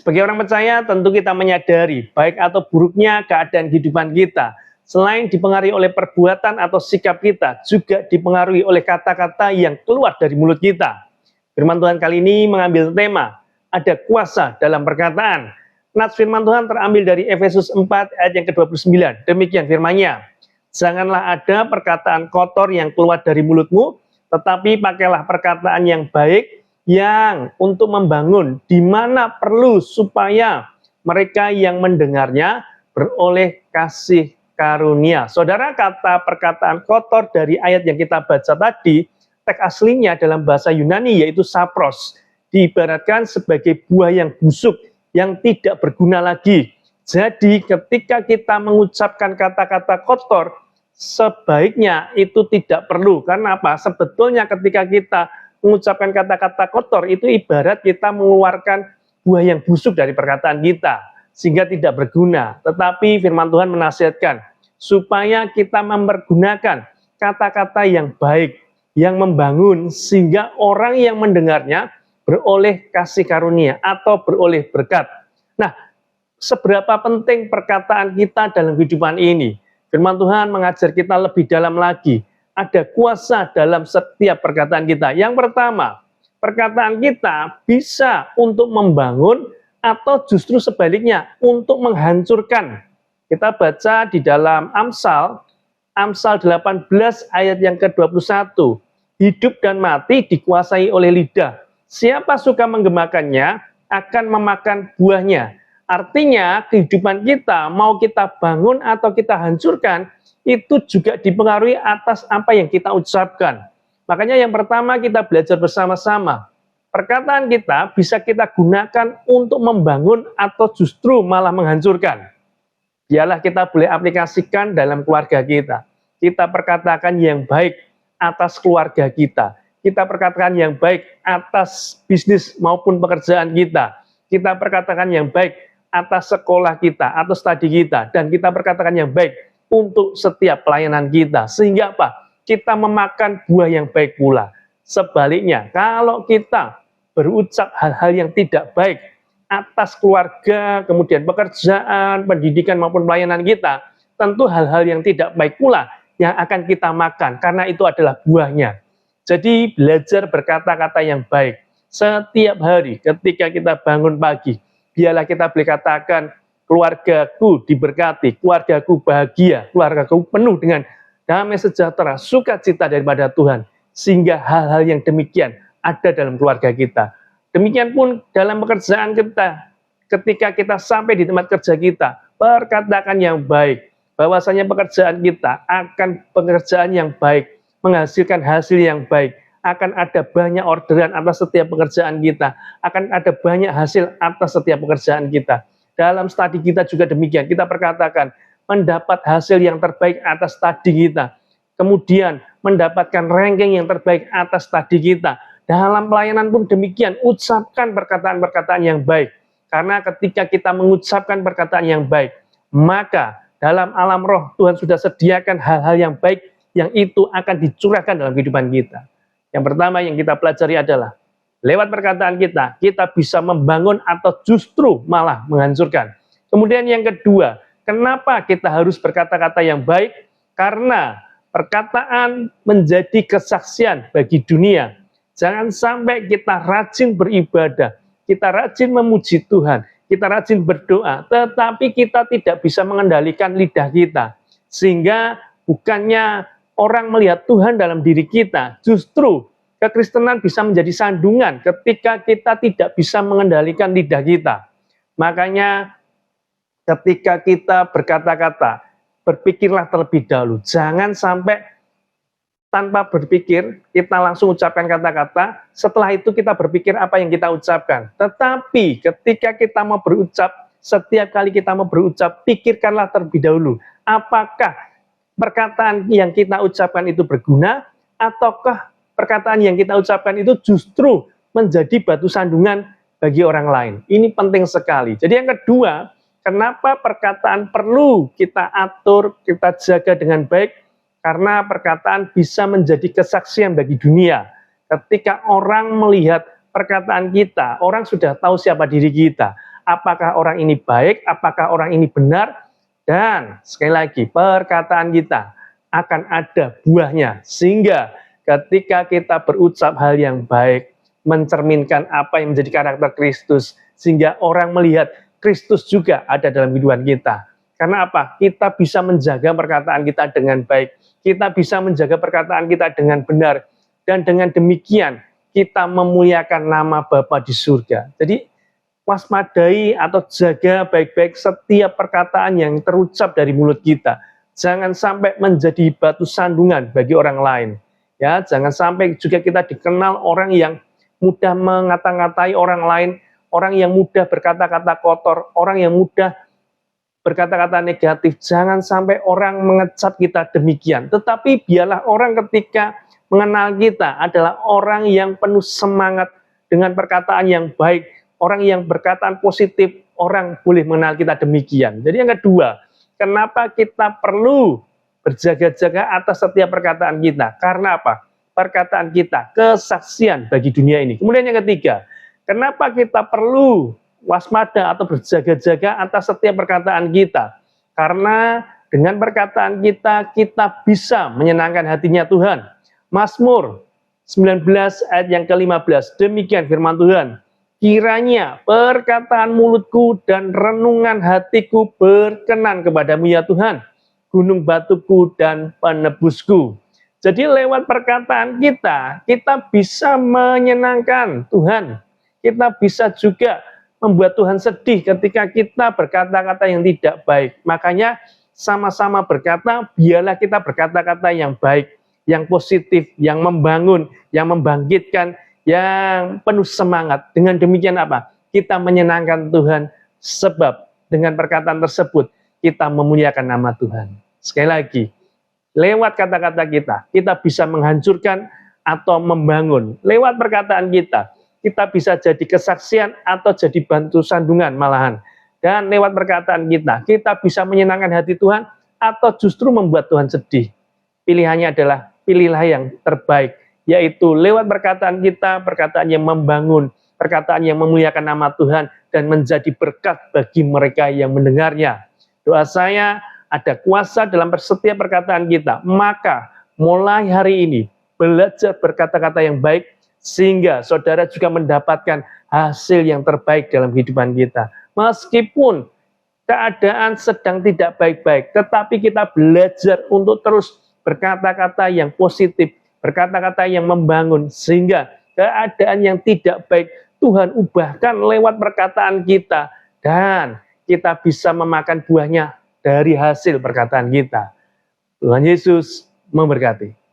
Sebagai orang percaya, tentu kita menyadari baik atau buruknya keadaan kehidupan kita. Selain dipengaruhi oleh perbuatan atau sikap kita, juga dipengaruhi oleh kata-kata yang keluar dari mulut kita. Firman Tuhan kali ini mengambil tema, ada kuasa dalam perkataan. Nats firman Tuhan terambil dari Efesus 4 ayat yang ke-29. Demikian firman-Nya. Janganlah ada perkataan kotor yang keluar dari mulutmu, tetapi pakailah perkataan yang baik, yang untuk membangun di mana perlu supaya mereka yang mendengarnya beroleh kasih karunia. Saudara, kata perkataan kotor dari ayat yang kita baca tadi, teks aslinya dalam bahasa Yunani yaitu sapros, diibaratkan sebagai buah yang busuk, yang tidak berguna lagi. Jadi ketika kita mengucapkan kata-kata kotor, sebaiknya itu tidak perlu. Karena apa? Sebetulnya ketika kita mengucapkan kata-kata kotor itu ibarat kita mengeluarkan buah yang busuk dari perkataan kita, sehingga tidak berguna. Tetapi firman Tuhan menasihatkan supaya kita mempergunakan kata-kata yang baik, yang membangun, sehingga orang yang mendengarnya beroleh kasih karunia atau beroleh berkat. Nah, seberapa penting perkataan kita dalam kehidupan ini? Firman Tuhan mengajar kita lebih dalam lagi. Ada kuasa dalam setiap perkataan kita. Yang pertama, perkataan kita bisa untuk membangun atau justru sebaliknya untuk menghancurkan. Kita baca di dalam Amsal 18 ayat yang ke-21. Hidup dan mati dikuasai oleh lidah. Siapa suka menggemakannya akan memakan buahnya. Artinya kehidupan kita mau kita bangun atau kita hancurkan, itu juga dipengaruhi atas apa yang kita ucapkan. Makanya yang pertama kita belajar bersama-sama. Perkataan kita bisa kita gunakan untuk membangun atau justru malah menghancurkan. Biarlah kita boleh aplikasikan dalam keluarga kita. Kita perkatakan yang baik atas keluarga kita. Kita perkatakan yang baik atas bisnis maupun pekerjaan kita. Kita perkatakan yang baik atas sekolah kita, atas studi kita. Dan kita perkatakan yang baik untuk setiap pelayanan kita. Sehingga apa? Kita memakan buah yang baik pula. Sebaliknya, kalau kita berucap hal-hal yang tidak baik atas keluarga, kemudian pekerjaan, pendidikan maupun pelayanan kita, tentu hal-hal yang tidak baik pula yang akan kita makan, karena itu adalah buahnya. Jadi belajar berkata-kata yang baik. Setiap hari ketika kita bangun pagi, biarlah kita boleh katakan, keluargaku diberkati, keluargaku bahagia, keluargaku penuh dengan damai sejahtera, sukacita daripada Tuhan. Sehingga hal-hal yang demikian ada dalam keluarga kita. Demikian pun dalam pekerjaan kita, ketika kita sampai di tempat kerja kita, perkatakan yang baik, bahwasanya pekerjaan kita akan pekerjaan yang baik, menghasilkan hasil yang baik, akan ada banyak orderan atas setiap pekerjaan kita, akan ada banyak hasil atas setiap pekerjaan kita. Dalam studi kita juga demikian, kita perkatakan mendapat hasil yang terbaik atas studi kita, kemudian mendapatkan ranking yang terbaik atas studi kita. Dalam pelayanan pun demikian, ucapkan perkataan-perkataan yang baik, karena ketika kita mengucapkan perkataan yang baik, maka dalam alam roh Tuhan sudah sediakan hal-hal yang baik, yang itu akan dicurahkan dalam kehidupan kita. Yang pertama yang kita pelajari adalah lewat perkataan kita, kita bisa membangun atau justru malah menghancurkan. Kemudian yang kedua, kenapa kita harus berkata-kata yang baik? Karena perkataan menjadi kesaksian bagi dunia. Jangan sampai kita rajin beribadah, kita rajin memuji Tuhan, kita rajin berdoa, tetapi kita tidak bisa mengendalikan lidah kita. Sehingga bukannya orang melihat Tuhan dalam diri kita, justru kekristenan bisa menjadi sandungan ketika kita tidak bisa mengendalikan lidah kita. Makanya ketika kita berkata-kata, berpikirlah terlebih dahulu. Jangan sampai tanpa berpikir, kita langsung ucapkan kata-kata, setelah itu kita berpikir apa yang kita ucapkan. Tetapi ketika kita mau berucap, setiap kali kita mau berucap, pikirkanlah terlebih dahulu. Apakah perkataan yang kita ucapkan itu berguna, ataukah perkataan yang kita ucapkan itu justru menjadi batu sandungan bagi orang lain. Ini penting sekali. Jadi yang kedua, kenapa perkataan perlu kita atur, kita jaga dengan baik? Karena perkataan bisa menjadi kesaksian bagi dunia. Ketika orang melihat perkataan kita, orang sudah tahu siapa diri kita. apakah orang ini baik, apakah orang ini benar, dan sekali lagi perkataan kita akan ada buahnya, sehingga ketika kita berucap hal yang baik, mencerminkan apa yang menjadi karakter Kristus, sehingga orang melihat Kristus juga ada dalam kehidupan kita. Karena apa? Kita bisa menjaga perkataan kita dengan baik, kita bisa menjaga perkataan kita dengan benar, dan dengan demikian kita memuliakan nama Bapa di surga. Jadi waspadai atau jaga baik-baik setiap perkataan yang terucap dari mulut kita. Jangan sampai menjadi batu sandungan bagi orang lain. Ya, jangan sampai juga kita dikenal orang yang mudah mengata-ngatai orang lain, orang yang mudah berkata-kata kotor, orang yang mudah berkata-kata negatif. Jangan sampai orang mengecap kita demikian. Tetapi biarlah orang ketika mengenal kita adalah orang yang penuh semangat dengan perkataan yang baik, orang yang berkataan positif, orang boleh mengenal kita demikian. Jadi yang kedua, kenapa kita perlu berjaga-jaga atas setiap perkataan kita? Karena apa? Perkataan kita, kesaksian bagi dunia ini. Kemudian yang ketiga, kenapa kita perlu waspada atau berjaga-jaga atas setiap perkataan kita? Karena dengan perkataan kita, kita bisa menyenangkan hatinya Tuhan. Mazmur 19 ayat yang ke-15, demikian firman Tuhan. Kiranya perkataan mulutku dan renungan hatiku berkenan kepadamu ya Tuhan, gunung batuku dan penebusku. Jadi lewat perkataan kita, kita bisa menyenangkan Tuhan. Kita bisa juga membuat Tuhan sedih ketika kita berkata-kata yang tidak baik. Makanya sama-sama berkata, biarlah kita berkata-kata yang baik, yang positif, yang membangun, yang membangkitkan, yang penuh semangat. Dengan demikian apa? Kita menyenangkan Tuhan, sebab dengan perkataan tersebut kita memuliakan nama Tuhan. Sekali lagi, lewat kata-kata kita, kita bisa menghancurkan atau membangun. Lewat perkataan kita, kita bisa jadi kesaksian atau jadi bantu sandungan malahan. Dan lewat perkataan kita, kita bisa menyenangkan hati Tuhan atau justru membuat Tuhan sedih. Pilihannya adalah pilihlah yang terbaik, yaitu lewat perkataan kita, perkataan yang membangun, perkataan yang memuliakan nama Tuhan, dan menjadi berkat bagi mereka yang mendengarnya. Doa saya, ada kuasa dalam setiap perkataan kita, maka mulai hari ini, belajar berkata-kata yang baik, sehingga saudara juga mendapatkan hasil yang terbaik dalam kehidupan kita. Meskipun keadaan sedang tidak baik-baik, tetapi kita belajar untuk terus berkata-kata yang positif, berkata-kata yang membangun, sehingga keadaan yang tidak baik Tuhan ubahkan lewat perkataan kita, dan kita bisa memakan buahnya dari hasil perkataan kita. Tuhan Yesus memberkati.